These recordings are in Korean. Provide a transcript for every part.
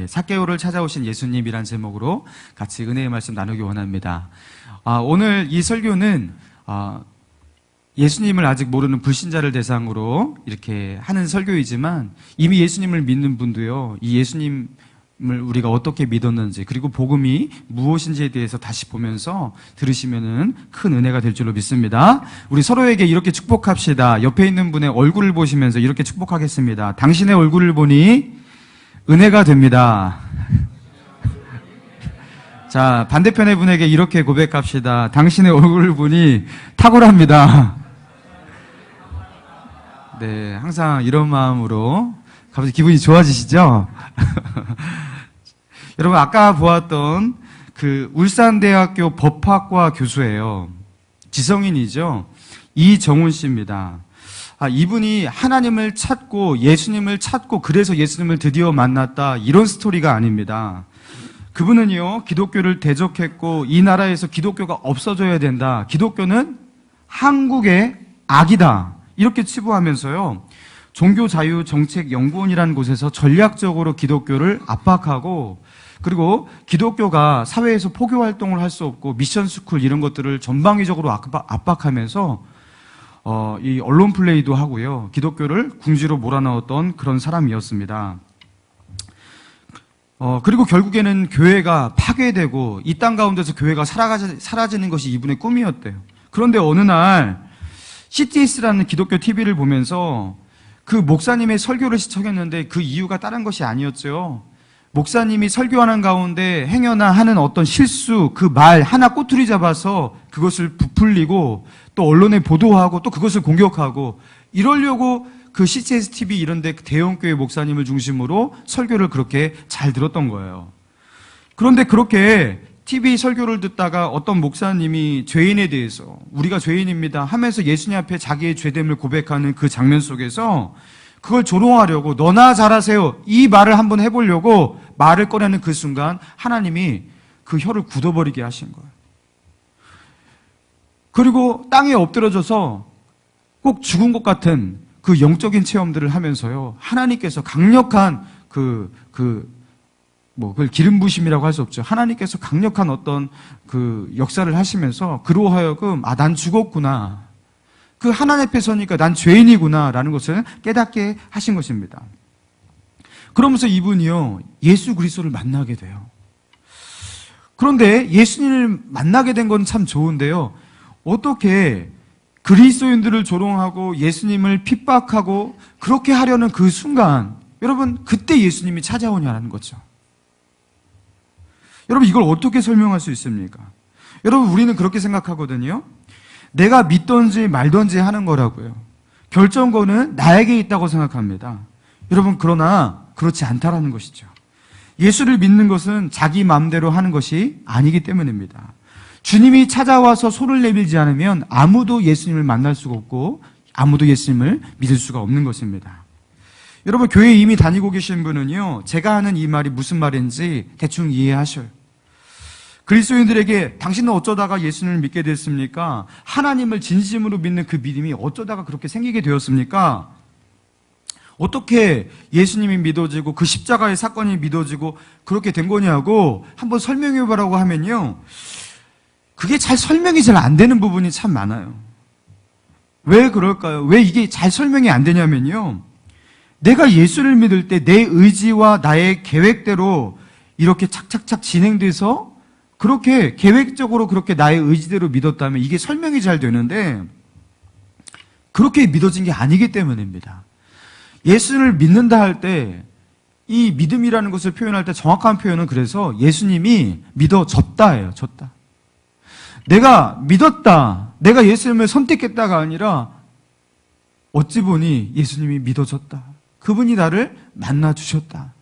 삭개오를 찾아오신 예수님이란 제목으로 같이 은혜의 말씀 나누기 원합니다. 오늘 이 설교는 예수님을 아직 모르는 불신자를 대상으로 이렇게 하는 설교이지만 이미 예수님을 믿는 분도요, 이 예수님을 우리가 어떻게 믿었는지 그리고 복음이 무엇인지에 대해서 다시 보면서 들으시면은 큰 은혜가 될 줄로 믿습니다. 우리 서로에게 이렇게 축복합시다. 옆에 있는 분의 얼굴을 보시면서 이렇게 축복하겠습니다. 당신의 얼굴을 보니 은혜가 됩니다. 자, 반대편의 분에게 이렇게 고백합시다. 당신의 얼굴을 보니 탁월합니다. 네, 항상 이런 마음으로 갑자기 기분이 좋아지시죠? 여러분, 아까 보았던 그 울산대학교 법학과 교수예요. 지성인이죠. 이정훈 씨입니다. 이분이 하나님을 찾고 예수님을 찾고 그래서 예수님을 드디어 만났다, 이런 스토리가 아닙니다. 그분은요, 기독교를 대적했고 이 나라에서 기독교가 없어져야 된다, 기독교는 한국의 악이다, 이렇게 치부하면서요, 종교자유정책연구원이라는 곳에서 전략적으로 기독교를 압박하고, 그리고 기독교가 사회에서 포교활동을 할 수 없고 미션스쿨 이런 것들을 전방위적으로 압박하면서 이 언론 플레이도 하고요, 기독교를 궁지로 몰아넣었던 그런 사람이었습니다. 그리고 결국에는 교회가 파괴되고 이 땅 가운데서 교회가 사라지는 것이 이분의 꿈이었대요. 그런데 어느 날 CTS라는 기독교 TV를 보면서 그 목사님의 설교를 시청했는데 그 이유가 다른 것이 아니었죠. 목사님이 설교하는 가운데 행여나 하는 어떤 실수, 그 말 하나 꼬투리 잡아서 그것을 부풀리고 또 언론에 보도하고 또 그것을 공격하고 이러려고 그 CTS TV 이런 데 대형교회 목사님을 중심으로 설교를 그렇게 잘 들었던 거예요. 그런데 그렇게 TV 설교를 듣다가 어떤 목사님이 죄인에 대해서 우리가 죄인입니다 하면서 예수님 앞에 자기의 죄됨을 고백하는 그 장면 속에서 그걸 조롱하려고 너나 잘하세요, 이 말을 한번 해보려고 말을 꺼내는 그 순간 하나님이 그 혀를 굳어버리게 하신 거예요. 그리고 땅에 엎드려져서 꼭 죽은 것 같은 그 영적인 체험들을 하면서요, 하나님께서 강력한 그걸 기름 부심이라고 할 수 없죠. 하나님께서 강력한 어떤 그 역사를 하시면서 그로 하여금 난 죽었구나, 그 하나님 앞에 서니까 난 죄인이구나 라는 것을 깨닫게 하신 것입니다. 그러면서 이분이요, 예수 그리스도를 만나게 돼요. 그런데 예수님을 만나게 된 건 참 좋은데요, 어떻게 그리스도인들을 조롱하고 예수님을 핍박하고 그렇게 하려는 그 순간, 여러분, 그때 예수님이 찾아오냐는 거죠. 여러분, 이걸 어떻게 설명할 수 있습니까? 여러분, 우리는 그렇게 생각하거든요. 내가 믿던지 말던지 하는 거라고요. 결정권은 나에게 있다고 생각합니다. 여러분, 그러나 그렇지 않다라는 것이죠. 예수를 믿는 것은 자기 마음대로 하는 것이 아니기 때문입니다. 주님이 찾아와서 손을 내밀지 않으면 아무도 예수님을 만날 수가 없고 아무도 예수님을 믿을 수가 없는 것입니다. 여러분, 교회에 이미 다니고 계신 분은요, 제가 하는 이 말이 무슨 말인지 대충 이해하셔요. 그리스도인들에게 당신은 어쩌다가 예수님을 믿게 됐습니까? 하나님을 진심으로 믿는 그 믿음이 어쩌다가 그렇게 생기게 되었습니까? 어떻게 예수님이 믿어지고 그 십자가의 사건이 믿어지고 그렇게 된 거냐고 한번 설명해 보라고 하면요, 그게 설명이 잘 안 되는 부분이 참 많아요. 왜 그럴까요? 왜 이게 잘 설명이 안 되냐면요, 내가 예수를 믿을 때 내 의지와 나의 계획대로 이렇게 착착착 진행돼서 그렇게 계획적으로 그렇게 나의 의지대로 믿었다면 이게 설명이 잘 되는데 그렇게 믿어진 게 아니기 때문입니다. 예수를 믿는다 할 때 이 믿음이라는 것을 표현할 때 정확한 표현은 그래서 예수님이 믿어졌다예요. 졌다. 내가 믿었다, 내가 예수님을 선택했다가 아니라 어찌 보니 예수님이 믿어졌다, 그분이 나를 만나주셨다,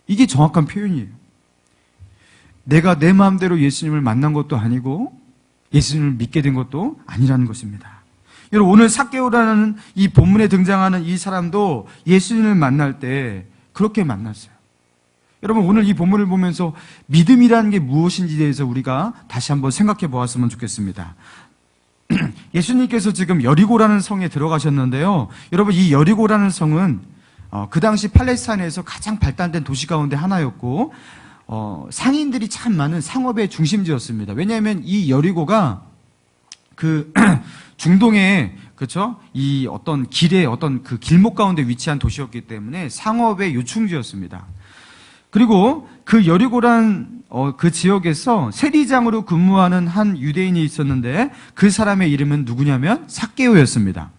이게 정확한 표현이에요. 내가 내 마음대로 예수님을 만난 것도 아니고 예수님을 믿게 된 것도 아니라는 것입니다. 여러분, 오늘 삭개오라는 이 본문에 등장하는 이 사람도 예수님을 만날 때 그렇게 만났어요. 여러분, 오늘 이 본문을 보면서 믿음이라는 게 무엇인지에 대해서 우리가 다시 한번 생각해 보았으면 좋겠습니다. 예수님께서 지금 여리고라는 성에 들어가셨는데요, 여러분, 이 여리고라는 성은 그 당시 팔레스타인에서 가장 발달된 도시 가운데 하나였고, 상인들이 참 많은 상업의 중심지였습니다. 왜냐하면 이 여리고가 그 중동의, 그렇죠? 이 어떤 길의 어떤 그 길목 가운데 위치한 도시였기 때문에 상업의 요충지였습니다. 그리고 그 여리고란 그 지역에서 세리장으로 근무하는 한 유대인이 있었는데 그 사람의 이름은 누구냐면 삭개오였습니다.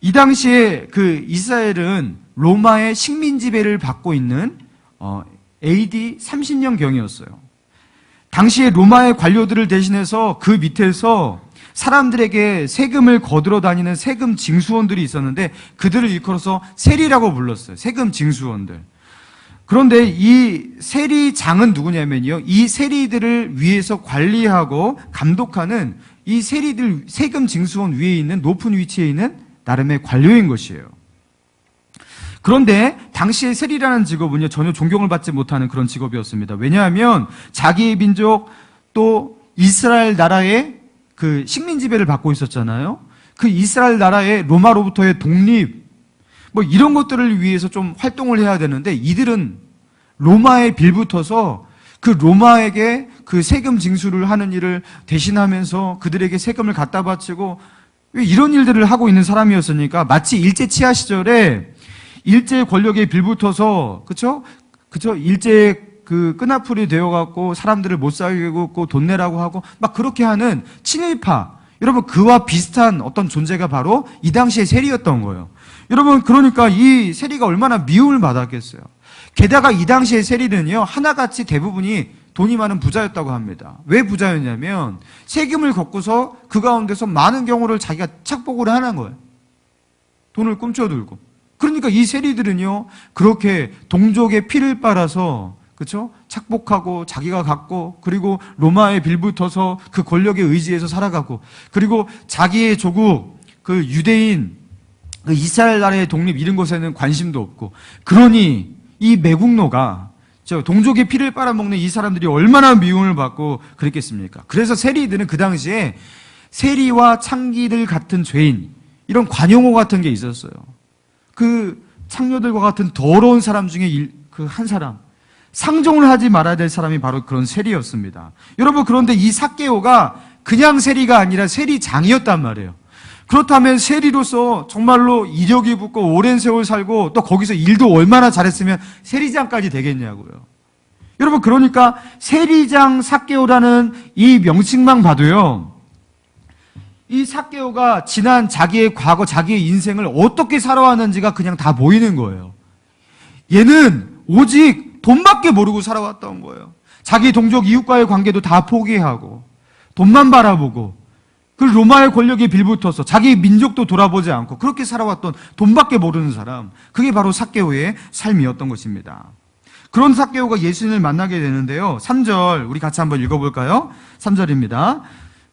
이 당시에 그 이스라엘은 로마의 식민 지배를 받고 있는 AD 30년경이었어요. 당시에 로마의 관료들을 대신해서 그 밑에서 사람들에게 세금을 거들어 다니는 세금 징수원들이 있었는데 그들을 일컬어서 세리라고 불렀어요. 세금 징수원들. 그런데 이 세리장은 누구냐면요. 이 세리들을 위해서 관리하고 감독하는 이 세리들, 세금 징수원 위에 있는 높은 위치에 있는 나름의 관료인 것이에요. 그런데 당시의 세리라는 직업은요, 전혀 존경을 받지 못하는 그런 직업이었습니다. 왜냐하면 자기의 민족 또 이스라엘 나라의 그 식민 지배를 받고 있었잖아요. 그 이스라엘 나라의 로마로부터의 독립, 뭐 이런 것들을 위해서 좀 활동을 해야 되는데 이들은 로마에 빌붙어서 그 로마에게 그 세금 징수를 하는 일을 대신하면서 그들에게 세금을 갖다 바치고 왜 이런 일들을 하고 있는 사람이었으니까 마치 일제 치하 시절에 일제 권력에 빌붙어서 그쵸? 일제 그 끈앞풀이 되어갖고 사람들을 못 살고 돈 내라고 하고 막 그렇게 하는 친일파, 여러분 그와 비슷한 어떤 존재가 바로 이 당시의 세리였던 거예요. 여러분 그러니까 이 세리가 얼마나 미움을 받았겠어요. 게다가 이 당시의 세리는요 하나같이 대부분이 돈이 많은 부자였다고 합니다. 왜 부자였냐면 세금을 걷고서 그 가운데서 많은 경우를 자기가 착복을 하는 거예요. 돈을 꿈쳐들고. 그러니까 이 세리들은요 그렇게 동족의 피를 빨아서 그렇죠? 착복하고 자기가 갖고 그리고 로마에 빌붙어서 그 권력의 의지에서 살아가고 그리고 자기의 조국 그 유대인 그 이스라엘 나라의 독립 이런 것에는 관심도 없고 그러니 이 매국노가 동족의 피를 빨아먹는 이 사람들이 얼마나 미움을 받고 그랬겠습니까? 그래서 세리들은 그 당시에 세리와 창기들 같은 죄인 이런 관용어 같은 게 있었어요. 그 창녀들과 같은 더러운 사람 중에 그 한 사람 상종을 하지 말아야 될 사람이 바로 그런 세리였습니다. 여러분 그런데 이 삭개오가 그냥 세리가 아니라 세리장이었단 말이에요. 그렇다면 세리로서 정말로 이력이 붙고 오랜 세월 살고 또 거기서 일도 얼마나 잘했으면 세리장까지 되겠냐고요. 여러분 그러니까 세리장 삭개오라는 이 명칭만 봐도요. 이 삭개오가 지난 자기의 과거, 자기의 인생을 어떻게 살아왔는지가 그냥 다 보이는 거예요. 얘는 오직 돈밖에 모르고 살아왔던 거예요. 자기 동족 이웃과의 관계도 다 포기하고 돈만 바라보고 그 로마의 권력에 빌붙어서 자기 민족도 돌아보지 않고 그렇게 살아왔던 돈밖에 모르는 사람, 그게 바로 삭개오의 삶이었던 것입니다. 그런 삭개오가 예수님을 만나게 되는데요. 3절 우리 같이 한번 읽어볼까요? 3절입니다.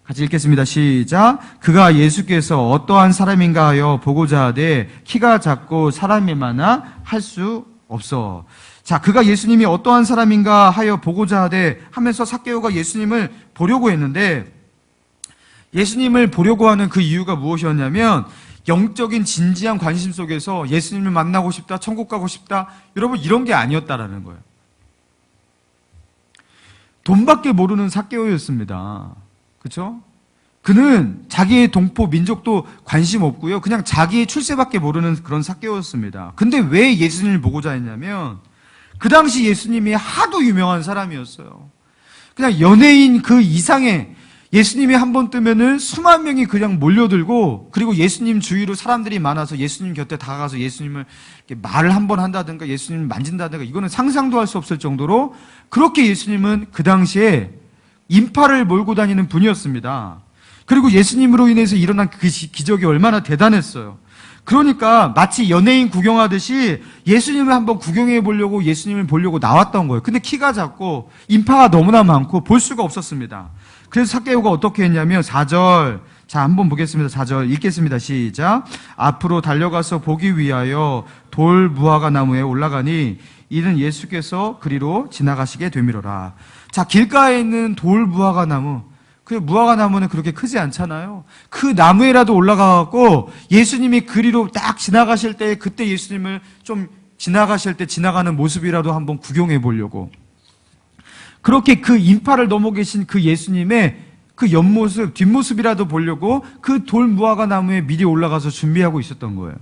같이 읽겠습니다. 시작. 그가 예수께서 어떠한 사람인가 하여 보고자 하되 키가 작고 사람이 많아 할 수 없어. 자, 그가 예수님이 어떠한 사람인가 하여 보고자 하되 하면서 삭개오가 예수님을 보려고 했는데 예수님을 보려고 하는 그 이유가 무엇이었냐면 영적인 진지한 관심 속에서 예수님을 만나고 싶다, 천국 가고 싶다, 여러분 이런 게 아니었다라는 거예요. 돈밖에 모르는 삭개오였습니다. 그렇죠? 그는 자기의 동포 민족도 관심 없고요. 그냥 자기의 출세밖에 모르는 그런 삭개오였습니다. 근데 왜 예수님을 보고자 했냐면 그 당시 예수님이 하도 유명한 사람이었어요. 그냥 연예인 그 이상의 예수님이 한 번 뜨면은 수만 명이 그냥 몰려들고 그리고 예수님 주위로 사람들이 많아서 예수님 곁에 다가가서 예수님을 말을 한 번 한다든가 예수님을 만진다든가 이거는 상상도 할 수 없을 정도로 그렇게 예수님은 그 당시에 인파를 몰고 다니는 분이었습니다. 그리고 예수님으로 인해서 일어난 그 기적이 얼마나 대단했어요. 그러니까 마치 연예인 구경하듯이 예수님을 한번 구경해 보려고 예수님을 보려고 나왔던 거예요. 근데 키가 작고 인파가 너무나 많고 볼 수가 없었습니다. 그래서 삭개오가 어떻게 했냐면 4절 자 한번 보겠습니다. 4절 읽겠습니다. 시작. 앞으로 달려가서 보기 위하여 돌 무화과 나무에 올라가니 이는 예수께서 그리로 지나가시게 되미로라. 자 길가에 있는 돌 무화과 나무 그 무화과 나무는 그렇게 크지 않잖아요. 그 나무에라도 올라가갖고 예수님이 그리로 딱 지나가실 때 그때 예수님을 좀 지나가실 때 지나가는 모습이라도 한번 구경해 보려고. 그렇게 그 인파를 넘어 계신 그 예수님의 그 옆모습, 뒷모습이라도 보려고 그 돌 무화과 나무에 미리 올라가서 준비하고 있었던 거예요.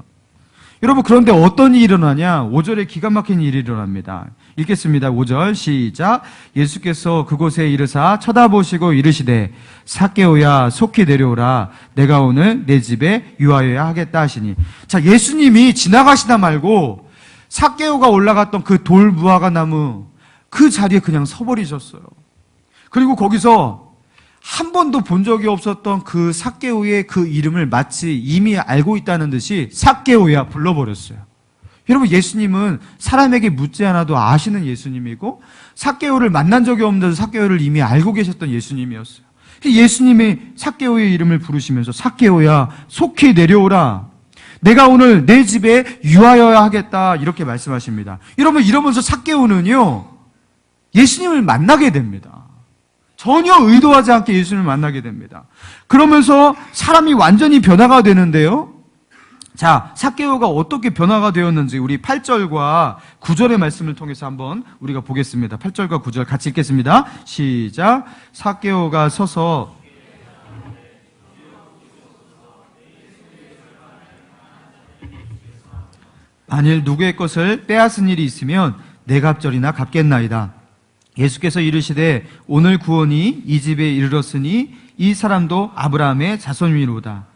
여러분, 그런데 어떤 일이 일어나냐? 5절에 기가 막힌 일이 일어납니다. 읽겠습니다. 5절 시작. 예수께서 그곳에 이르사 쳐다보시고 이르시되 삭개오야 속히 내려오라. 내가 오늘 내 집에 유하여야 하겠다 하시니. 자, 예수님이 지나가시다 말고 삭개오가 올라갔던 그 돌 무화과 나무 그 자리에 그냥 서버리셨어요. 그리고 거기서 한 번도 본 적이 없었던 그 삭개오의 그 이름을 마치 이미 알고 있다는 듯이 삭개오야 불러버렸어요. 여러분, 예수님은 사람에게 묻지 않아도 아시는 예수님이고 삭개오를 만난 적이 없는데도 삭개오를 이미 알고 계셨던 예수님이었어요. 예수님이 삭개오의 이름을 부르시면서 삭개오야 속히 내려오라. 내가 오늘 내 집에 유하여야 하겠다 이렇게 말씀하십니다. 여러분, 이러면서 삭개오는요 예수님을 만나게 됩니다. 전혀 의도하지 않게 예수님을 만나게 됩니다. 그러면서 사람이 완전히 변화가 되는데요. 자, 삭개오가 어떻게 변화가 되었는지 우리 8절과 9절의 말씀을 통해서 한번 우리가 보겠습니다. 8절과 9절 같이 읽겠습니다. 시작. 삭개오가 서서 만일 누구의 것을 빼앗은 일이 있으면 내 갑절이나 갚겠나이다. 예수께서 이르시되 오늘 구원이 이 집에 이르렀으니 이 사람도 아브라함의 자손이로다.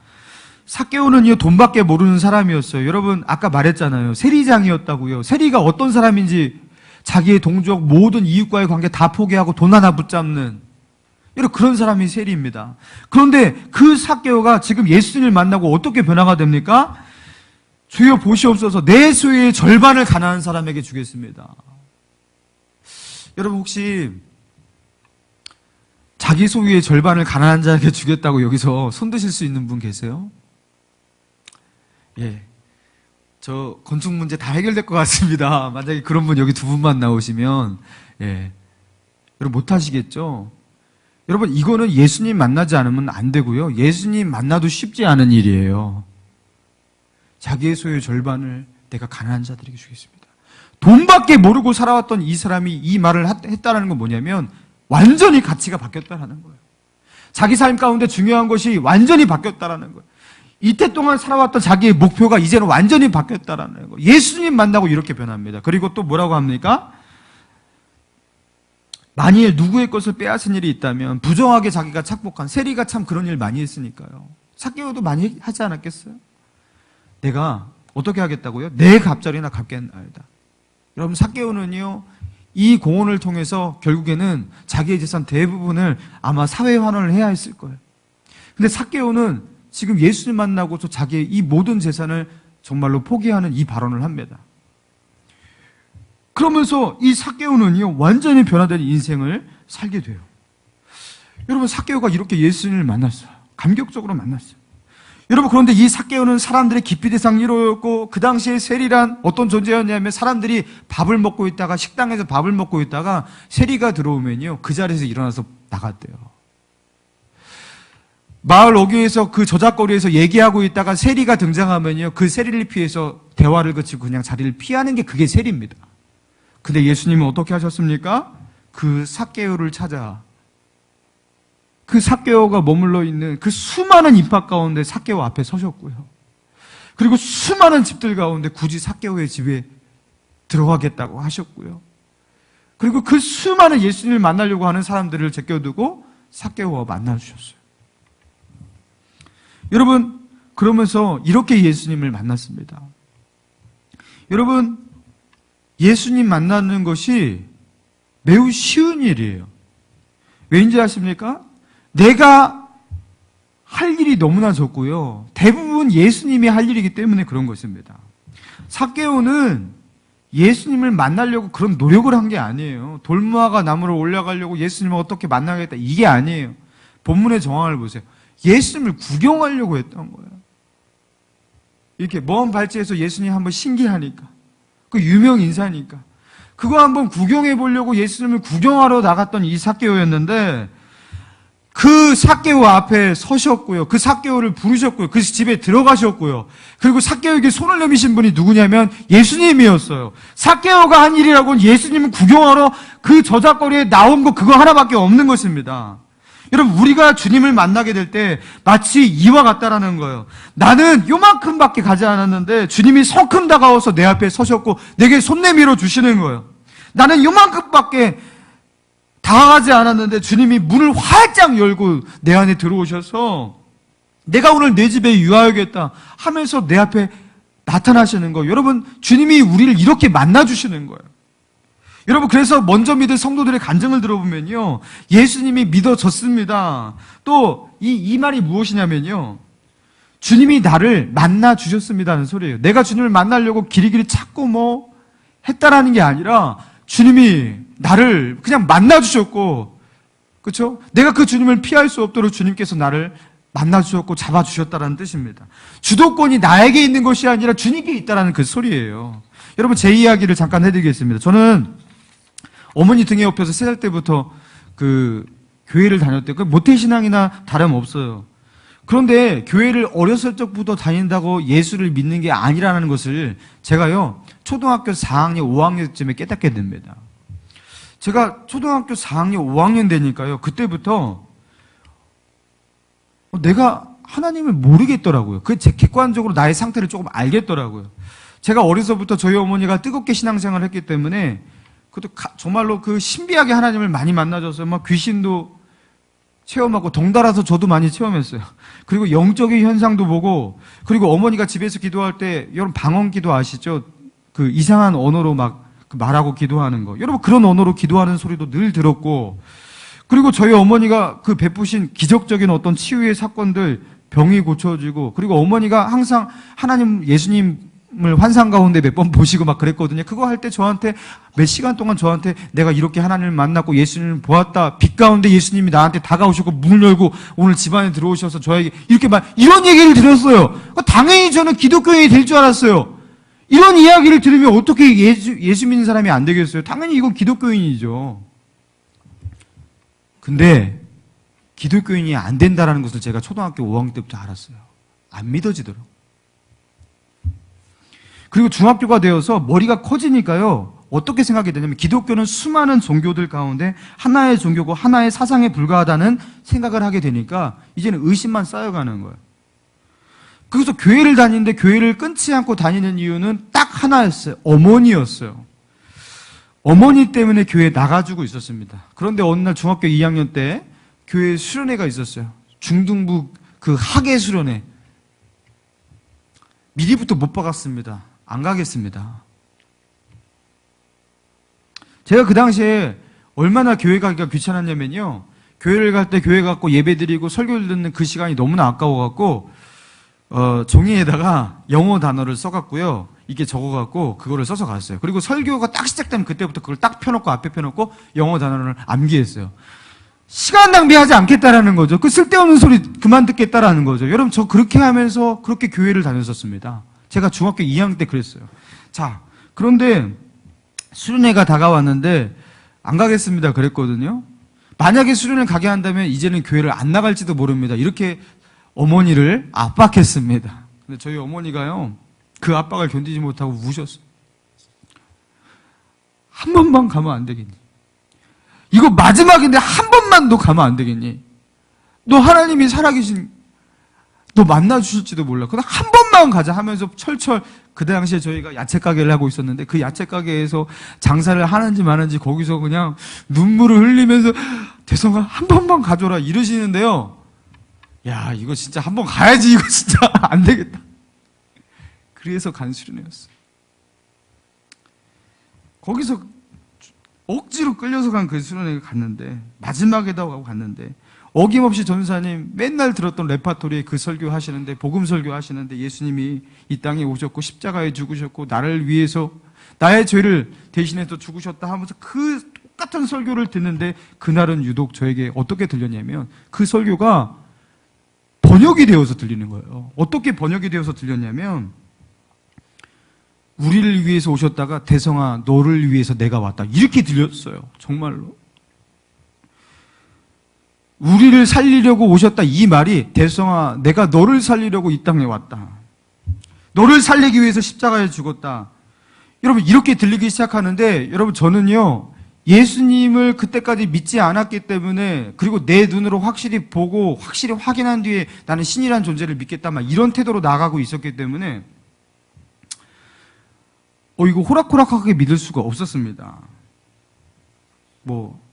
삭개오는요 돈밖에 모르는 사람이었어요. 여러분, 아까 말했잖아요. 세리장이었다고요. 세리가 어떤 사람인지 자기의 동족 모든 이웃과의 관계 다 포기하고 돈 하나 붙잡는 여러분, 그런 사람이 세리입니다. 그런데 그 삭개오가 지금 예수님을 만나고 어떻게 변화가 됩니까? 주여 보시옵소서, 내 소유의 절반을 가난한 사람에게 주겠습니다. 여러분, 혹시 자기 소유의 절반을 가난한 자에게 주겠다고 여기서 손 드실 수 있는 분 계세요? 예. 저 건축 문제 다 해결될 것 같습니다. 만약에 그런 분 여기 두 분만 나오시면, 예. 여러분 못 하시겠죠? 여러분, 이거는 예수님 만나지 않으면 안 되고요. 예수님 만나도 쉽지 않은 일이에요. 자기의 소유의 절반을 내가 가난한 자들에게 주겠습니다. 돈밖에 모르고 살아왔던 이 사람이 이 말을 했다는 건 뭐냐면 완전히 가치가 바뀌었다는 거예요. 자기 삶 가운데 중요한 것이 완전히 바뀌었다는 거예요. 이때 동안 살아왔던 자기의 목표가 이제는 완전히 바뀌었다는 거예요. 예수님 만나고 이렇게 변합니다. 그리고 또 뭐라고 합니까? 만일 누구의 것을 빼앗은 일이 있다면 부정하게 자기가 착복한, 세리가 참 그런 일 많이 했으니까요. 삭개오도 많이 하지 않았겠어요? 내가 어떻게 하겠다고요? 내 갑절이나 갚겠나이다. 여러분, 삭개오는요 이 공헌을 통해서 결국에는 자기의 재산 대부분을 아마 사회 환원을 해야 했을 거예요. 근데 삭개오는 지금 예수님 만나고서 자기의 이 모든 재산을 정말로 포기하는 이 발언을 합니다. 그러면서 이 삭개오는요 완전히 변화된 인생을 살게 돼요. 여러분, 삭개오가 이렇게 예수님을 만났어요. 감격적으로 만났어요. 여러분, 그런데 이 삭개오는 사람들의 기피 대상 1호였고 그 당시에 세리란 어떤 존재였냐면 사람들이 밥을 먹고 있다가 식당에서 밥을 먹고 있다가 세리가 들어오면요 그 자리에서 일어나서 나갔대요. 마을 어귀에서 그 저작거리에서 얘기하고 있다가 세리가 등장하면요 그 세리를 피해서 대화를 그치고 그냥 자리를 피하는 게 그게 세리입니다. 근데 예수님은 어떻게 하셨습니까? 그 삭개오를 찾아 그 삭개오가 머물러 있는 그 수많은 인파 가운데 삭개오 앞에 서셨고요. 그리고 수많은 집들 가운데 굳이 삭개오의 집에 들어가겠다고 하셨고요. 그리고 그 수많은 예수님을 만나려고 하는 사람들을 제껴두고 삭개오와 만나주셨어요. 여러분, 그러면서 이렇게 예수님을 만났습니다. 여러분, 예수님 만나는 것이 매우 쉬운 일이에요. 왠지 아십니까? 내가 할 일이 너무나 적고요. 대부분 예수님이 할 일이기 때문에 그런 것입니다. 삭개오는 예수님을 만나려고 그런 노력을 한 게 아니에요. 돌무화과 나무로 올라가려고 예수님을 어떻게 만나겠다 이게 아니에요. 본문의 정황을 보세요. 예수님을 구경하려고 했던 거예요. 이렇게 먼 발치에서 예수님 한번 신기하니까, 그 유명 인사니까 그거 한번 구경해 보려고 예수님을 구경하러 나갔던 이 삭개오였는데 그 삭개오 앞에 서셨고요. 그 삭개오를 부르셨고요. 그 집에 들어가셨고요. 그리고 삭개오에게 손을 내미신 분이 누구냐면 예수님이었어요. 삭개오가 한 일이라고는 예수님은 구경하러 그 저작거리에 나온 거 그거 하나밖에 없는 것입니다. 여러분, 우리가 주님을 만나게 될 때 마치 이와 같다라는 거예요. 나는 요만큼밖에 가지 않았는데 주님이 성큼 다가와서 내 앞에 서셨고 내게 손 내밀어 주시는 거예요. 나는 요만큼밖에 다가가지 않았는데 주님이 문을 활짝 열고 내 안에 들어오셔서 내가 오늘 내 집에 유하여겠다 하면서 내 앞에 나타나시는 거예요. 여러분, 주님이 우리를 이렇게 만나주시는 거예요. 여러분, 그래서 먼저 믿을 성도들의 간증을 들어보면요, 예수님이 믿어졌습니다. 또 이 말이 무엇이냐면요, 주님이 나를 만나주셨습니다는 소리예요. 내가 주님을 만나려고 길이길이 찾고 뭐 했다라는 게 아니라 주님이 나를 그냥 만나주셨고, 그렇죠? 내가 그 주님을 피할 수 없도록 주님께서 나를 만나주셨고 잡아주셨다는 뜻입니다. 주도권이 나에게 있는 것이 아니라 주님께 있다는 그 소리예요. 여러분, 제 이야기를 잠깐 해드리겠습니다. 저는 어머니 등에 업혀서 3살 때부터 그 교회를 다녔대요. 그 모태신앙이나 다름없어요. 그런데 교회를 어렸을 적부터 다닌다고 예수를 믿는 게 아니라는 것을 제가요, 초등학교 4학년, 5학년쯤에 깨닫게 됩니다. 제가 초등학교 4학년, 5학년 되니까요, 그때부터 내가 하나님을 모르겠더라고요. 제 객관적으로 나의 상태를 조금 알겠더라고요. 제가 어려서부터 저희 어머니가 뜨겁게 신앙생활을 했기 때문에 그것도 정말로 그 신비하게 하나님을 많이 만나줘서 막 귀신도 체험하고 덩달아서 저도 많이 체험했어요. 그리고 영적인 현상도 보고, 그리고 어머니가 집에서 기도할 때 여러분 방언 기도 아시죠? 그 이상한 언어로 막 말하고 기도하는 거. 여러분, 그런 언어로 기도하는 소리도 늘 들었고, 그리고 저희 어머니가 그 베푸신 기적적인 어떤 치유의 사건들, 병이 고쳐지고, 그리고 어머니가 항상 하나님, 예수님을 환상 가운데 몇 번 보시고 막 그랬거든요. 그거 할 때 저한테 몇 시간 동안 저한테 내가 이렇게 하나님을 만났고 예수님을 보았다. 빛 가운데 예수님이 나한테 다가오셨고 문을 열고 오늘 집안에 들어오셔서 저에게 이렇게 이런 얘기를 들었어요. 당연히 저는 기독교인이 될 줄 알았어요. 이런 이야기를 들으면 어떻게 예수 믿는 사람이 안 되겠어요? 당연히 이건 기독교인이죠. 근데 기독교인이 안 된다라는 것을 제가 초등학교 5학년 때부터 알았어요. 안 믿어지더라고요. 그리고 중학교가 되어서 머리가 커지니까요, 어떻게 생각이 되냐면 기독교는 수많은 종교들 가운데 하나의 종교고 하나의 사상에 불과하다는 생각을 하게 되니까 이제는 의심만 쌓여가는 거예요. 그래서 교회를 다니는데 교회를 끊지 않고 다니는 이유는 딱 하나였어요. 어머니였어요. 어머니 때문에 교회에 나가주고 있었습니다. 그런데 어느 날 중학교 2학년 때 교회 수련회가 있었어요. 중등부 그 학예 수련회. 미리부터 못 박았습니다. 안 가겠습니다. 제가 그 당시에 얼마나 교회 가기가 귀찮았냐면요, 교회를 갈 때 교회 갖고 예배 드리고 설교를 듣는 그 시간이 너무나 아까워갖고 종이에다가 영어 단어를 써갖고요, 이게 적어갖고 그거를 써서 갔어요. 그리고 설교가 딱 시작되면 그때부터 그걸 딱 펴놓고 앞에 펴놓고 영어 단어를 암기했어요. 시간 낭비하지 않겠다라는 거죠. 그 쓸데없는 소리 그만 듣겠다라는 거죠. 여러분, 저 그렇게 하면서 그렇게 교회를 다녔었습니다. 제가 중학교 2학년 때 그랬어요. 자, 그런데 수련회가 다가왔는데 안 가겠습니다 그랬거든요. 만약에 수련회 가게 한다면 이제는 교회를 안 나갈지도 모릅니다. 이렇게 어머니를 압박했습니다. 근데 저희 어머니가요, 그 압박을 견디지 못하고 우셨어요. 한 번만 가면 안 되겠니? 이거 마지막인데 한 번만 너 가면 안 되겠니? 너 하나님이 살아계신, 너 만나주실지도 몰라. 그냥 한 번만 가자 하면서 철철, 그 당시에 저희가 야채 가게를 하고 있었는데 그 야채 가게에서 장사를 하는지 마는지 거기서 그냥 눈물을 흘리면서 대성아 한 번만 가줘라 이러시는데요. 야, 이거 진짜 한 번 가야지. 이거 진짜 안 되겠다. 그래서 간 수련회였어요. 거기서 억지로 끌려서 간 그 수련회에 갔는데, 마지막에다 하고 갔는데, 어김없이 전사님 맨날 들었던 레파토리에 그 설교 하시는데, 복음 설교 하시는데, 예수님이 이 땅에 오셨고 십자가에 죽으셨고 나를 위해서 나의 죄를 대신해서 죽으셨다 하면서 그 똑같은 설교를 듣는데, 그날은 유독 저에게 어떻게 들렸냐면 그 설교가 번역이 되어서 들리는 거예요. 어떻게 번역이 되어서 들렸냐면, 우리를 위해서 오셨다가 대성아 너를 위해서 내가 왔다, 이렇게 들렸어요. 정말로. 우리를 살리려고 오셨다. 이 말이 대성아, 내가 너를 살리려고 이 땅에 왔다. 너를 살리기 위해서 십자가에 죽었다. 여러분, 이렇게 들리기 시작하는데, 여러분, 저는요, 예수님을 그때까지 믿지 않았기 때문에, 그리고 내 눈으로 확실히 보고 확실히 확인한 뒤에 나는 신이란 존재를 믿겠다, 막 이런 태도로 나가고 있었기 때문에 이거 호락호락하게 믿을 수가 없었습니다.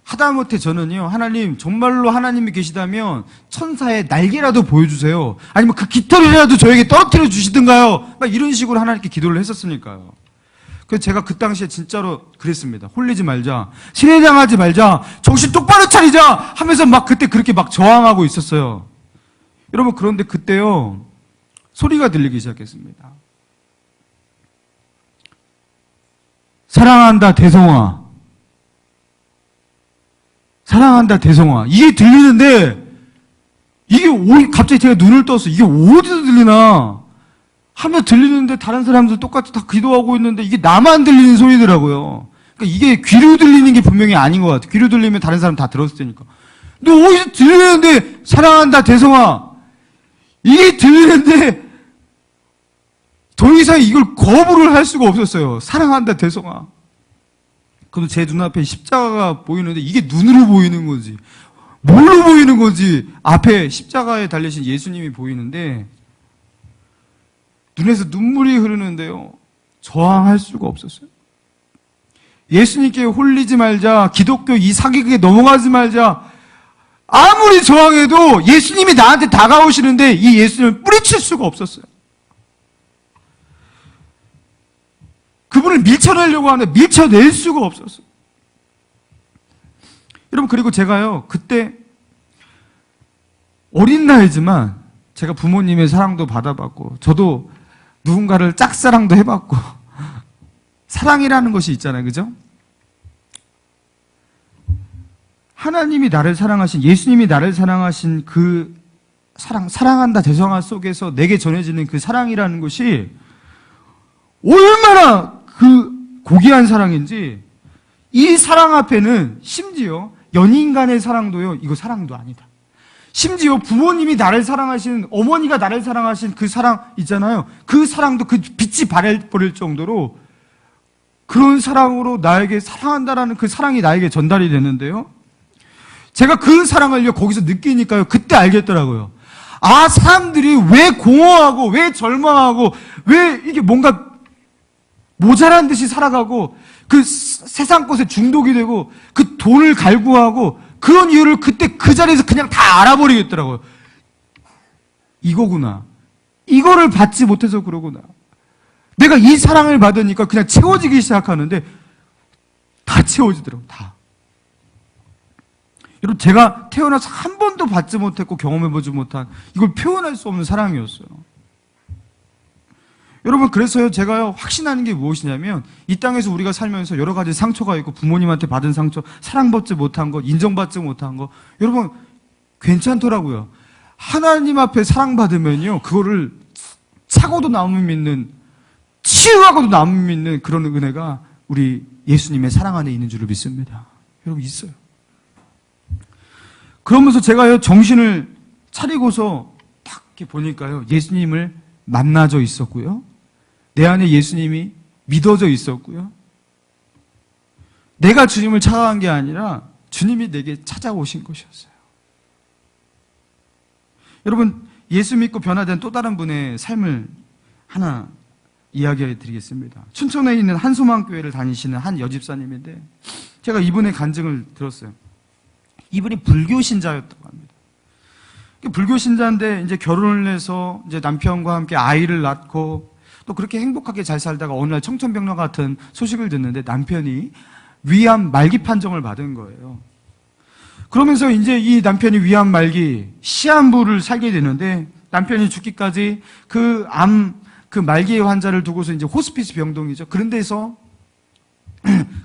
하다못해 저는요, 하나님, 정말로 하나님이 계시다면 천사의 날개라도 보여주세요. 아니면 그 깃털이라도 저에게 떨어뜨려 주시든가요. 막 이런 식으로 하나님께 기도를 했었으니까요. 그래서 제가 그 당시에 진짜로 그랬습니다. 홀리지 말자, 신뢰당하지 말자, 정신 똑바로 차리자 하면서 막 그때 그렇게 막 저항하고 있었어요. 여러분, 그런데 그때요, 소리가 들리기 시작했습니다. 사랑한다, 대성아. 사랑한다, 대성아. 이게 들리는데, 갑자기 제가 눈을 떴어요. 이게 어디서 들리나? 하며 들리는데 다른 사람들 똑같이 다 기도하고 있는데 이게 나만 들리는 소리더라고요. 그러니까 이게 귀로 들리는 게 분명히 아닌 것 같아요. 귀로 들리면 다른 사람 다 들었을 테니까. 근데 어디서 들리는데, 사랑한다, 대성아. 이게 들리는데, 더 이상 이걸 거부를 할 수가 없었어요. 사랑한다, 대성아. 그럼 제 눈앞에 십자가가 보이는데 이게 눈으로 보이는 건지 뭘로 보이는 건지 앞에 십자가에 달리신 예수님이 보이는데 눈에서 눈물이 흐르는데요, 저항할 수가 없었어요. 예수님께 홀리지 말자, 기독교 이 사기극에 넘어가지 말자, 아무리 저항해도 예수님이 나한테 다가오시는데 이 예수님을 뿌리칠 수가 없었어요. 그분을 밀쳐내려고 하는데 밀쳐낼 수가 없었어요. 여러분, 그리고 제가요, 그때 어린 나이지만 제가 부모님의 사랑도 받아봤고, 저도 누군가를 짝사랑도 해봤고, 사랑이라는 것이 있잖아요. 그죠? 하나님이 나를 사랑하신, 예수님이 나를 사랑하신 그 사랑한다 대성아 속에서 내게 전해지는 그 사랑이라는 것이 얼마나 그 고귀한 사랑인지, 이 사랑 앞에는 심지어 연인 간의 사랑도요, 이거 사랑도 아니다. 심지어 부모님이 나를 사랑하신, 어머니가 나를 사랑하신 그 사랑 있잖아요. 그 사랑도 그 빛이 발해버릴 정도로 그런 사랑으로 나에게 사랑한다라는 그 사랑이 나에게 전달이 되는데요. 제가 그 사랑을요, 거기서 느끼니까요, 그때 알겠더라고요. 아, 사람들이 왜 공허하고, 왜 절망하고, 왜 이게 뭔가 모자란 듯이 살아가고, 그 세상 것에 중독이 되고, 그 돈을 갈구하고, 그런 이유를 그때 그 자리에서 그냥 다 알아버리겠더라고요. 이거구나. 이거를 받지 못해서 그러구나. 내가 이 사랑을 받으니까 그냥 채워지기 시작하는데, 다 채워지더라고요, 다. 여러분, 제가 태어나서 한 번도 받지 못했고 경험해보지 못한, 이걸 표현할 수 없는 사랑이었어요. 여러분, 그래서요, 제가요, 확신하는 게 무엇이냐면, 이 땅에서 우리가 살면서 여러 가지 상처가 있고, 부모님한테 받은 상처, 사랑받지 못한 거, 인정받지 못한 거, 여러분, 괜찮더라고요. 하나님 앞에 사랑받으면요, 그거를 차고도 남으면 믿는, 치유하고도 남으면 믿는 그런 은혜가 우리 예수님의 사랑 안에 있는 줄을 믿습니다. 여러분, 있어요. 그러면서 제가요, 정신을 차리고서 딱 이렇게 보니까요, 예수님을 만나져 있었고요. 내 안에 예수님이 믿어져 있었고요. 내가 주님을 찾아간 게 아니라 주님이 내게 찾아오신 것이었어요. 여러분, 예수 믿고 변화된 또 다른 분의 삶을 하나 이야기해 드리겠습니다. 춘천에 있는 한소망교회를 다니시는 한 여집사님인데, 제가 이분의 간증을 들었어요. 이분이 불교 신자였다고 합니다. 불교 신자인데 이제 결혼을 해서 이제 남편과 함께 아이를 낳고 또 그렇게 행복하게 잘 살다가 어느 날 청천벽력 같은 소식을 듣는데 남편이 위암 말기 판정을 받은 거예요. 그러면서 이제 이 남편이 위암 말기 시한부를 살게 되는데, 남편이 죽기까지 그 말기의 환자를 두고서 이제 호스피스 병동이죠. 그런 데서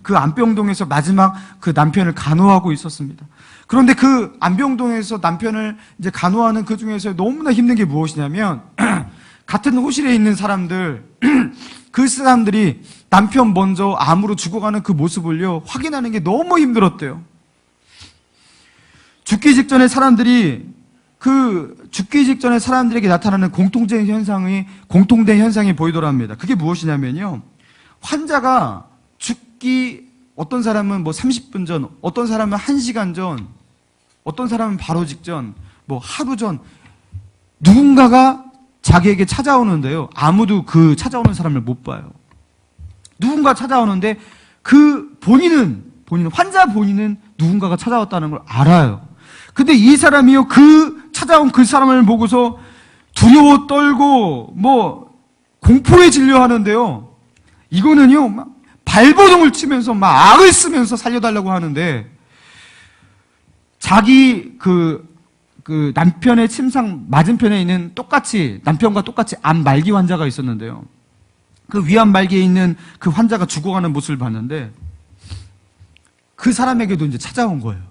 그 암병동에서 마지막 그 남편을 간호하고 있었습니다. 그런데 그 암병동에서 남편을 이제 간호하는 그 중에서 너무나 힘든 게 무엇이냐면, 같은 호실에 있는 사람들, 그 사람들이 남편 먼저 암으로 죽어가는 그 모습을요, 확인하는 게 너무 힘들었대요. 죽기 직전에 사람들에게 나타나는 공통된 현상이 보이더랍니다. 그게 무엇이냐면요. 환자가 어떤 사람은 30분 전, 어떤 사람은 1시간 전, 어떤 사람은 바로 직전, 하루 전, 누군가가 자기에게 찾아오는데요. 아무도 그 찾아오는 사람을 못 봐요. 누군가 찾아오는데 환자 본인은 누군가가 찾아왔다는 걸 알아요. 근데 이 사람이요, 찾아온 그 사람을 보고서 두려워 떨고, 공포에 질려 하는데요. 이거는요, 발버둥을 치면서 악을 쓰면서 살려달라고 하는데, 자기 남편의 침상 맞은편에 있는 남편과 똑같이 암 말기 환자가 있었는데요. 그 위암 말기에 있는 그 환자가 죽어가는 모습을 봤는데, 그 사람에게도 이제 찾아온 거예요.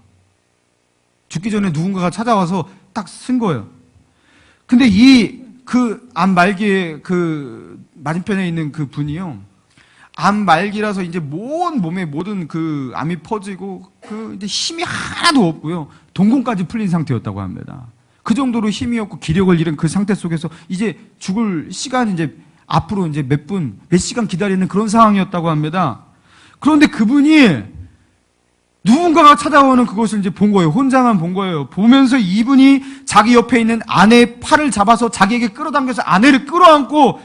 죽기 전에 누군가가 찾아와서 딱 쓴 거예요. 근데 암 말기에 맞은편에 있는 그 분이요. 암 말기라서 이제 몸에 모든 암이 퍼지고 이제 힘이 하나도 없고요. 동공까지 풀린 상태였다고 합니다. 그 정도로 힘이 없고 기력을 잃은 그 상태 속에서 이제 죽을 시간이 이제 앞으로 이제 몇 시간 기다리는 그런 상황이었다고 합니다. 그런데 그분이 누군가가 찾아오는 그것을 이제 본 거예요. 혼자만 본 거예요. 보면서 이분이 자기 옆에 있는 아내의 팔을 잡아서 자기에게 끌어당겨서 아내를 끌어안고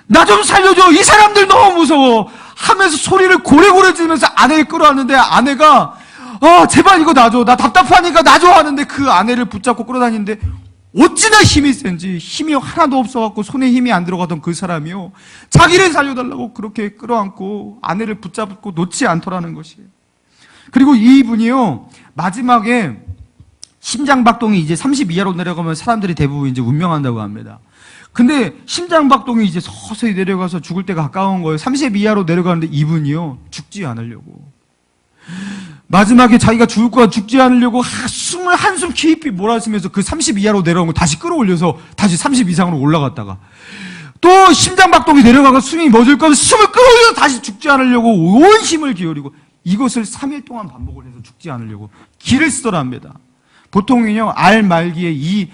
나 좀 살려줘! 이 사람들 너무 무서워! 하면서 소리를 고래고래 지르면서 아내를 끌어안는데 아내가 제발 이거 놔줘. 나 답답하니까 놔줘 하는데 그 아내를 붙잡고 끌어다니는데 어찌나 힘이 센지 힘이 하나도 없어갖고 손에 힘이 안 들어가던 그 사람이요. 자기를 살려달라고 그렇게 끌어안고 아내를 붙잡고 놓지 않더라는 것이에요. 그리고 이분이요, 마지막에 심장박동이 이제 30 이하로 내려가면 사람들이 대부분 이제 운명한다고 합니다. 근데 심장박동이 이제 서서히 내려가서 죽을 때가 가까운 거예요. 30 이하로 내려가는데 이분이요, 죽지 않으려고. 마지막에 자기가 죽지 않으려고 숨을 한숨 깊이 몰아쉬면서 그 30 이하로 내려온 거 다시 끌어올려서 다시 30 이상으로 올라갔다가 또 심장박동이 내려가고 숨이 멎을 거면 숨을 끌어올려서 다시 죽지 않으려고 온 힘을 기울이고 이것을 3일 동안 반복을 해서 죽지 않으려고 기를 쓰더랍니다. 보통은요, 알 말기에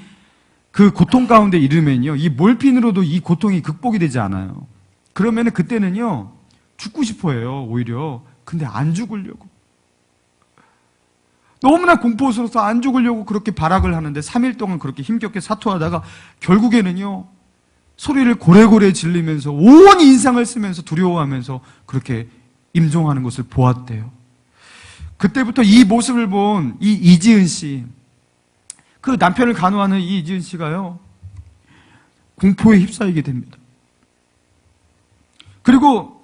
그 고통 가운데 이르면요, 이 몰핀으로도 이 고통이 극복이 되지 않아요. 그러면은 그때는요, 죽고 싶어 해요, 오히려. 근데 안 죽으려고. 너무나 공포스러워서 안 죽으려고 그렇게 발악을 하는데 3일 동안 그렇게 힘겹게 사투하다가 결국에는요, 소리를 고래고래 질리면서 온 인상을 쓰면서 두려워하면서 그렇게 임종하는 것을 보았대요. 그때부터 이 모습을 본 이 이지은 씨, 그 남편을 간호하는 이 이지은 씨가요, 공포에 휩싸이게 됩니다. 그리고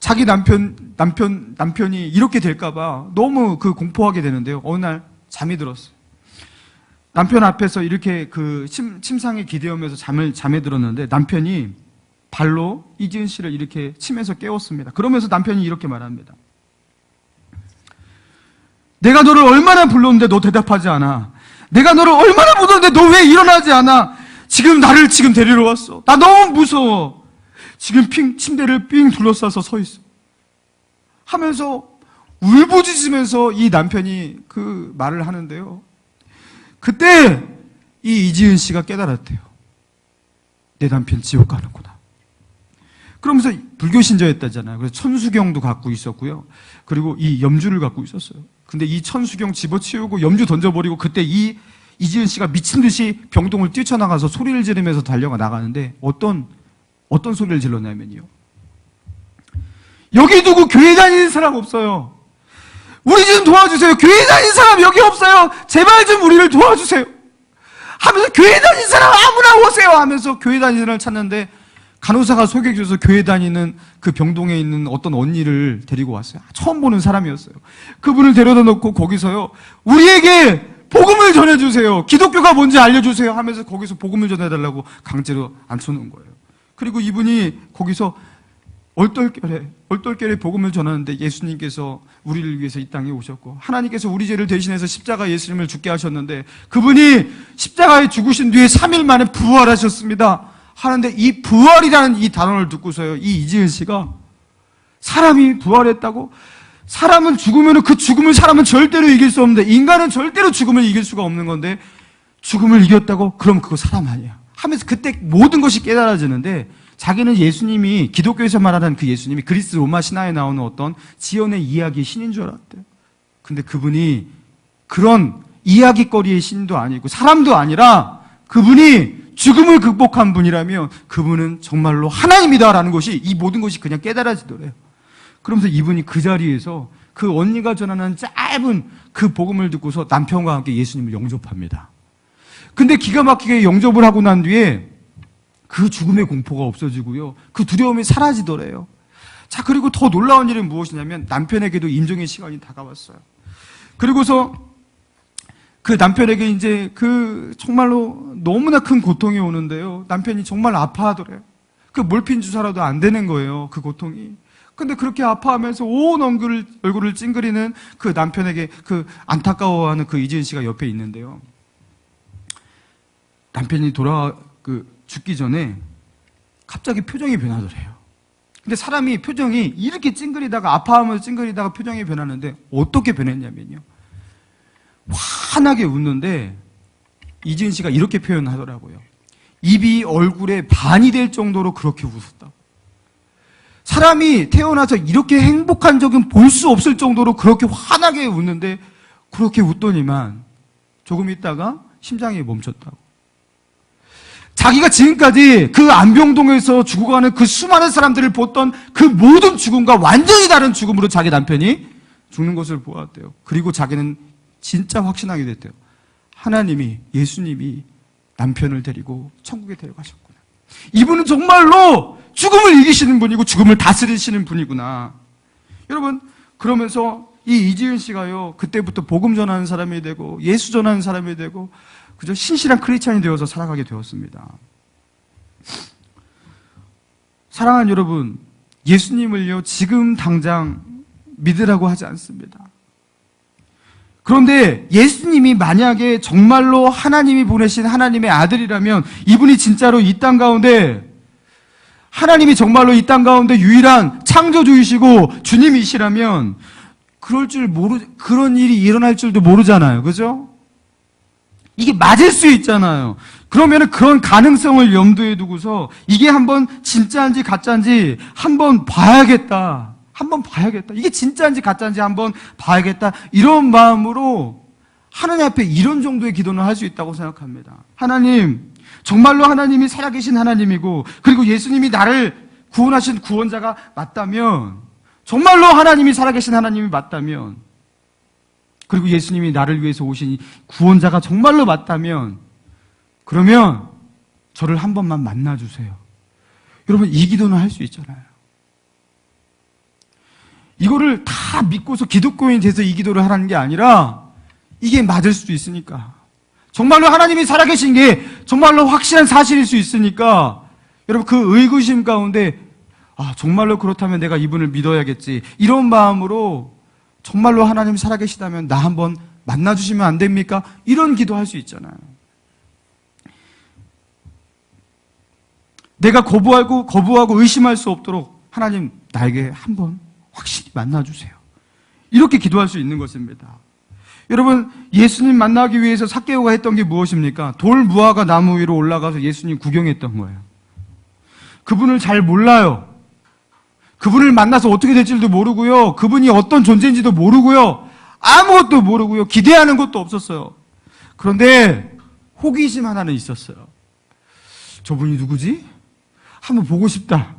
자기 남편이 이렇게 될까봐 너무 공포하게 되는데요. 어느 날 잠이 들었어요. 남편 앞에서 이렇게 침상에 기대어면서 잠에 들었는데 남편이 발로 이지은 씨를 이렇게 치면서 깨웠습니다. 그러면서 남편이 이렇게 말합니다. 내가 너를 얼마나 불렀는데 너 대답하지 않아. 내가 너를 얼마나 불렀는데 너 왜 일어나지 않아. 나를 데리러 왔어. 나 너무 무서워. 지금 침대를 삥 둘러싸서 서 있어. 하면서 울부짖으면서 이 남편이 그 말을 하는데요. 그때 이 이지은 씨가 깨달았대요. 내 남편 지옥 가는구나. 그러면서 불교 신자였다잖아요. 그래서 천수경도 갖고 있었고요. 그리고 이 염주를 갖고 있었어요. 근데 이 천수경 집어치우고 염주 던져버리고 그때 이 이지은 씨가 미친 듯이 병동을 뛰쳐나가서 소리를 지르면서 달려가 나가는데 어떤 소리를 질렀냐면요. 여기 누구 교회 다니는 사람 없어요. 우리 좀 도와주세요. 교회 다니는 사람 여기 없어요. 제발 좀 우리를 도와주세요. 하면서 교회 다니는 사람 아무나 오세요 하면서 교회 다니는 사람을 찾는데 간호사가 소개해줘서 교회 다니는 그 병동에 있는 어떤 언니를 데리고 왔어요. 처음 보는 사람이었어요. 그분을 데려다 놓고 거기서요, 우리에게 복음을 전해주세요. 기독교가 뭔지 알려주세요 하면서 거기서 복음을 전해달라고 강제로 앉혀놓은 거예요. 그리고 이분이 거기서 얼떨결에 복음을 전하는데 예수님께서 우리를 위해서 이 땅에 오셨고 하나님께서 우리 죄를 대신해서 십자가 예수님을 죽게 하셨는데 그분이 십자가에 죽으신 뒤에 3일 만에 부활하셨습니다. 하는데 이 부활이라는 이 단어를 듣고서요, 이 이지은 씨가 사람이 부활했다고? 사람은 죽으면 그 죽음을 사람은 절대로 이길 수 없는데, 인간은 절대로 죽음을 이길 수가 없는 건데, 죽음을 이겼다고? 그럼 그거 사람 아니야 하면서 그때 모든 것이 깨달아지는데, 자기는 예수님이, 기독교에서 말하는 그 예수님이 그리스 로마 신화에 나오는 어떤 지연의 이야기의 신인 줄 알았대요. 근데 그분이 그런 이야기거리의 신도 아니고 사람도 아니라 그분이 죽음을 극복한 분이라면 그분은 정말로 하나님이다라는 것이, 이 모든 것이 그냥 깨달아지더래요. 그러면서 이분이 그 자리에서 그 언니가 전하는 짧은 그 복음을 듣고서 남편과 함께 예수님을 영접합니다. 근데 기가 막히게 영접을 하고 난 뒤에 그 죽음의 공포가 없어지고요, 그 두려움이 사라지더래요. 자, 그리고 더 놀라운 일은 무엇이냐면 남편에게도 임종의 시간이 다가왔어요. 그리고서 그 남편에게 이제 그 정말로 너무나 큰 고통이 오는데요, 남편이 정말 아파하더래요. 그 몰핀 주사라도 안 되는 거예요, 그 고통이. 근데 그렇게 아파하면서 온 얼굴을 찡그리는 그 남편에게 그 안타까워하는 그 이지은 씨가 옆에 있는데요, 남편이 죽기 전에 갑자기 표정이 변하더래요. 근데 사람이 표정이 이렇게 찡그리다가, 아파하면서 찡그리다가 표정이 변하는데 어떻게 변했냐면요, 환하게 웃는데 이지은 씨가 이렇게 표현하더라고요. 입이 얼굴에 반이 될 정도로 그렇게 웃었다. 사람이 태어나서 이렇게 행복한 적은 볼 수 없을 정도로 그렇게 환하게 웃는데, 그렇게 웃더니만 조금 있다가 심장이 멈췄다고. 자기가 지금까지 그 안병동에서 죽어가는 그 수많은 사람들을 보던 그 모든 죽음과 완전히 다른 죽음으로 자기 남편이 죽는 것을 보았대요. 그리고 자기는 진짜 확신하게 됐대요. 하나님이, 예수님이 남편을 데리고 천국에 데려가셨구나. 이분은 정말로 죽음을 이기시는 분이고 죽음을 다스리시는 분이구나. 여러분, 그러면서 이 이지은 씨가요, 그때부터 복음 전하는 사람이 되고 예수 전하는 사람이 되고 그저 신실한 크리스찬이 되어서 살아가게 되었습니다. 사랑하는 여러분, 예수님을요 지금 당장 믿으라고 하지 않습니다. 그런데 예수님이 만약에 정말로 하나님이 보내신 하나님의 아들이라면, 이분이 진짜로 이 땅 가운데, 하나님이 정말로 이 땅 가운데 유일한 창조주이시고 주님이시라면 그런 일이 일어날 줄도 모르잖아요. 그죠? 이게 맞을 수 있잖아요. 그러면 그런 가능성을 염두에 두고서 이게 한번 진짜인지 가짜인지 한번 봐야겠다. 이게 진짜인지 가짜인지 한번 봐야겠다. 이런 마음으로 하나님 앞에 이런 정도의 기도는 할 수 있다고 생각합니다. 하나님, 정말로 하나님이 살아계신 하나님이고, 그리고 예수님이 나를 구원하신 구원자가 맞다면, 정말로 하나님이 살아계신 하나님이 맞다면, 그리고 예수님이 나를 위해서 오신 구원자가 정말로 맞다면, 그러면 저를 한 번만 만나주세요. 여러분, 이 기도는 할 수 있잖아요. 이거를 다 믿고서 기독교인이 돼서 이 기도를 하라는 게 아니라, 이게 맞을 수도 있으니까, 정말로 하나님이 살아계신 게 정말로 확실한 사실일 수 있으니까, 여러분 그 의구심 가운데 정말로 그렇다면 내가 이분을 믿어야겠지, 이런 마음으로 정말로 하나님이 살아계시다면 나 한번 만나주시면 안 됩니까? 이런 기도할 수 있잖아요. 내가 거부하고 의심할 수 없도록 하나님 나에게 한번 확실히 만나주세요. 이렇게 기도할 수 있는 것입니다. 여러분, 예수님 만나기 위해서 삭개오가 했던 게 무엇입니까? 돌 무화과 나무 위로 올라가서 예수님 구경했던 거예요. 그분을 잘 몰라요. 그분을 만나서 어떻게 될지도 모르고요, 그분이 어떤 존재인지도 모르고요, 아무것도 모르고요, 기대하는 것도 없었어요. 그런데 호기심 하나는 있었어요. 저분이 누구지? 한번 보고 싶다.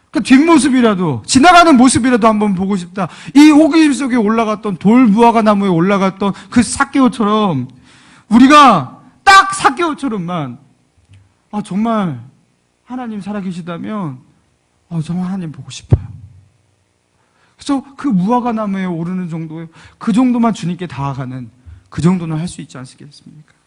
그 뒷모습이라도, 지나가는 모습이라도 한번 보고 싶다. 이 호기심 속에 올라갔던, 돌 무화과 나무에 올라갔던 그 삭개오처럼 우리가 딱 삭개오처럼만 정말 하나님 살아계시다면 정말 하나님 보고 싶어요. 그래서 그 무화과 나무에 오르는 정도예요. 그 정도만 주님께 다가가는, 그 정도는 할 수 있지 않겠습니까?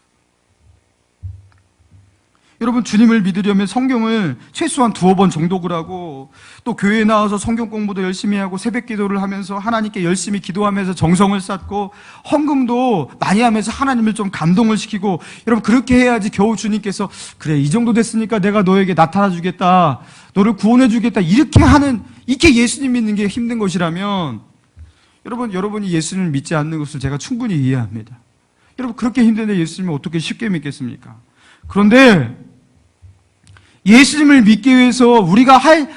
여러분, 주님을 믿으려면 성경을 최소한 2번 정독을 하고, 또 교회에 나와서 성경 공부도 열심히 하고, 새벽 기도를 하면서 하나님께 열심히 기도하면서 정성을 쌓고, 헌금도 많이 하면서 하나님을 좀 감동을 시키고, 여러분 그렇게 해야지 겨우 주님께서 그래, 이 정도 됐으니까 내가 너에게 나타나 주겠다, 너를 구원해 주겠다, 이렇게 예수님 믿는 게 힘든 것이라면 여러분이 예수님을 믿지 않는 것을 제가 충분히 이해합니다. 여러분, 그렇게 힘든데 예수님을 어떻게 쉽게 믿겠습니까? 그런데 예수님을 믿기 위해서 우리가 할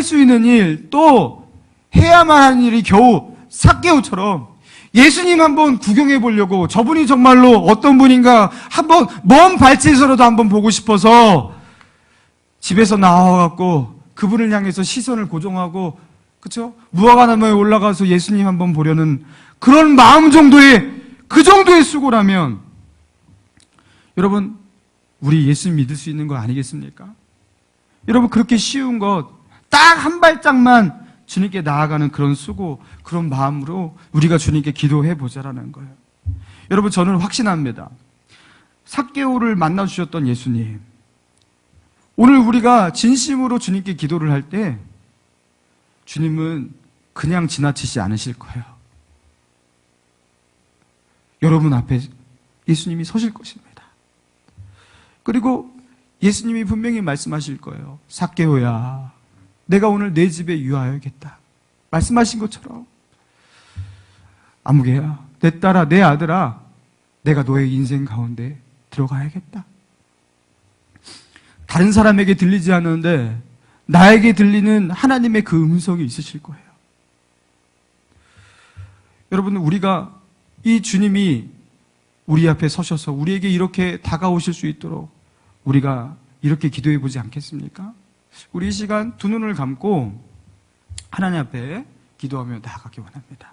수 있는 일, 또 해야만 하는 일이 겨우 삭개오처럼 예수님 한번 구경해 보려고, 저분이 정말로 어떤 분인가 한번 먼 발치에서라도 한번 보고 싶어서 집에서 나와갖고 그분을 향해서 시선을 고정하고, 그쵸? 무화과나무에 올라가서 예수님 한번 보려는 그런 마음 정도의, 그 정도의 수고라면 여러분, 우리 예수 믿을 수 있는 거 아니겠습니까? 여러분, 그렇게 쉬운 것 딱 한 발짝만 주님께 나아가는 그런 수고, 그런 마음으로 우리가 주님께 기도해 보자라는 거예요. 여러분, 저는 확신합니다. 삭개오를 만나주셨던 예수님, 오늘 우리가 진심으로 주님께 기도를 할 때 주님은 그냥 지나치지 않으실 거예요. 여러분 앞에 예수님이 서실 것입니다. 그리고 예수님이 분명히 말씀하실 거예요. 삭개오야, 내가 오늘 내 집에 유하여야겠다. 말씀하신 것처럼, 아무개야, 내 딸아, 내 아들아, 내가 너의 인생 가운데 들어가야겠다. 다른 사람에게 들리지 않는데 나에게 들리는 하나님의 그 음성이 있으실 거예요. 여러분, 우리가 이 주님이 우리 앞에 서셔서 우리에게 이렇게 다가오실 수 있도록 우리가 이렇게 기도해 보지 않겠습니까? 우리 이 시간 두 눈을 감고 하나님 앞에 기도하며 나아가기 원합니다.